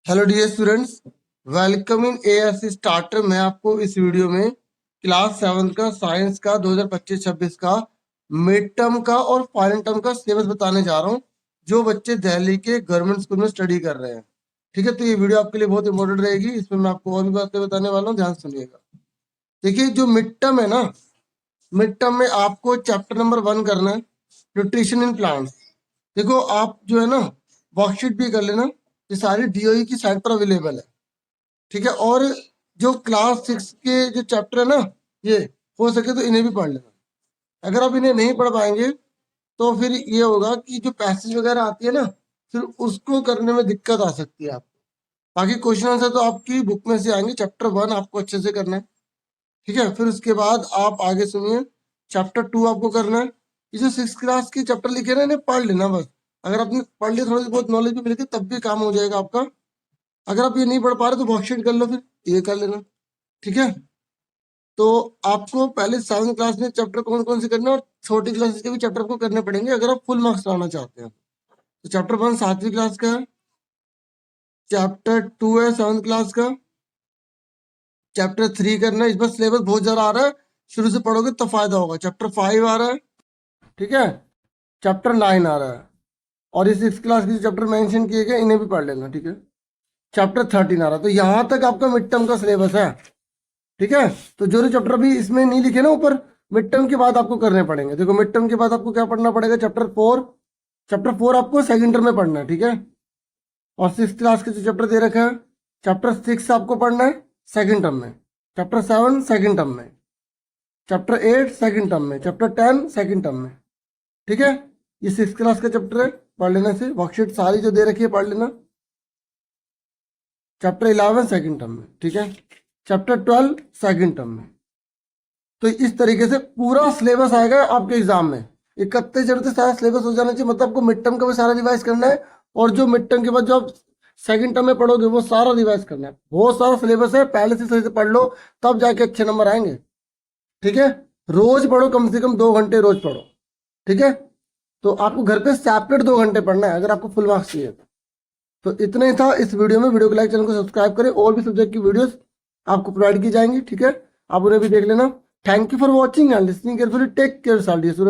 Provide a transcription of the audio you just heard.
Hello dear students, welcome in ASC starter. मैं आपको इस वीडियो में क्लास 7 का साइंस का 2025-26 का मिड टर्म का और फाइनल टर्म का सिलेबस बताने जा रहा हूं, जो बच्चे दिल्ली के गवर्नमेंट स्कूल में स्टडी कर रहे हैं। ठीक है, तो ये वीडियो आपके लिए बहुत इंपॉर्टेंट रहेगी। इसमें मैं आपको और भी बातें बताने वाला हूँ, ध्यान सुनिएगा। देखिए, जो मिड टर्म है ना, मिड टर्म में आपको चैप्टर नंबर 1 करना है, न्यूट्रिशन इन प्लांट्स। देखो, आप जो है ना वर्कशीट भी कर लेना, ये सारी डीओई की साइट पर अवेलेबल है। ठीक है, और जो क्लास 6 के जो चैप्टर है ना, ये हो सके तो इन्हें भी पढ़ लेना। अगर आप इन्हें नहीं पढ़ पाएंगे तो फिर ये होगा कि जो पैसेज वगैरह आती है ना, फिर उसको करने में दिक्कत आ सकती है आपको। बाकी क्वेश्चन आंसर तो आपकी बुक में से आएंगे। चैप्टर 1 आपको अच्छे से करना है। ठीक है, फिर उसके बाद आप आगे सुनिए, चैप्टर 2 आपको करना है। ये जो 6 क्लास के चैप्टर लिखे ना, इन्हें पढ़ लेना बस। अगर आपने पढ़ लिया, थोड़ी बहुत नॉलेज भी मिलेगी, तब भी काम हो जाएगा आपका। अगर आप ये नहीं पढ़ पा रहे तो वर्कशीट कर लो, फिर ये कर लेना। ठीक है, तो आपको पहले 7 क्लास में चैप्टर कौन कौन से करने हैं और छोटी क्लासेस के भी चैप्टर आपको करने पड़ेंगे अगर आप फुल मार्क्स लाना चाहते हैं। तो चैप्टर 1 7वीं क्लास का है, चैप्टर 2 है 7th क्लास का, चैप्टर 3 करना है। इस बार सिलेबस बहुत ज्यादा आ रहा है, शुरू से पढ़ोगे तो फायदा होगा। चैप्टर 5 आ रहा है, ठीक है, चैप्टर 9 आ रहा है, और इस 6 क्लास के जो चैप्टर मेंशन किए गए इन्हें भी पढ़ लेना। ठीक है, चैप्टर 13 आ रहा है। तो यहाँ तक आपका मिड टर्म का सिलेबस है। ठीक है, तो जो चैप्टर अभी इसमें नहीं लिखे ना ऊपर, मिड टर्म के बाद आपको करने पड़ेंगे। देखो, मिड टर्म के बाद आपको क्या पढ़ना पड़ेगा, चैप्टर 4। चैप्टर 4 आपको सेकंड टर्म में पढ़ना है। ठीक है, और 6 क्लास के जो चैप्टर दे रखे हैं, चैप्टर 6 आपको पढ़ना है सेकंड टर्म में, चैप्टर 7 सेकंड टर्म में, चैप्टर 8 सेकंड टर्म में, चैप्टर 10 सेकंड टर्म में। ठीक है, ये 6 क्लास का चैप्टर है, पढ़ लेना से। वर्कशीट सारी जो दे रखी है पढ़ लेना। चैप्टर 11 सेकंड टर्म में, ठीक है, चैप्टर 12 सेकंड टर्म में। तो इस तरीके से पूरा सिलेबस आएगा आपके एग्जाम में। 31 जनवरी तक सारा सिलेबस हो जाना चाहिए। मतलब आपको मिड टर्म का भी सारा रिवाइज करना है, और जो मिड टर्म के बाद जो आप सेकंड टर्म में पढ़ोगे वो सारा रिवाइज करना है। बहुत सारा सिलेबस है, पहले से सही से पढ़ लो, तब जाके अच्छे नंबर आएंगे। ठीक है, रोज पढ़ो, कम से कम 2 घंटे रोज पढ़ो। ठीक है, तो आपको घर पे सेपरेट 2 घंटे पढ़ना है अगर आपको फुल मार्क्स चाहिए। तो इतना ही था इस वीडियो में। वीडियो को लाइक, चैनल को सब्सक्राइब करें। और भी सब्जेक्ट की वीडियोस आपको प्रोवाइड की जाएंगी। ठीक है, आप उन्हें भी देख लेना। Thank you for watching and listening carefully. Take care, साल डियर स्टूडेंट।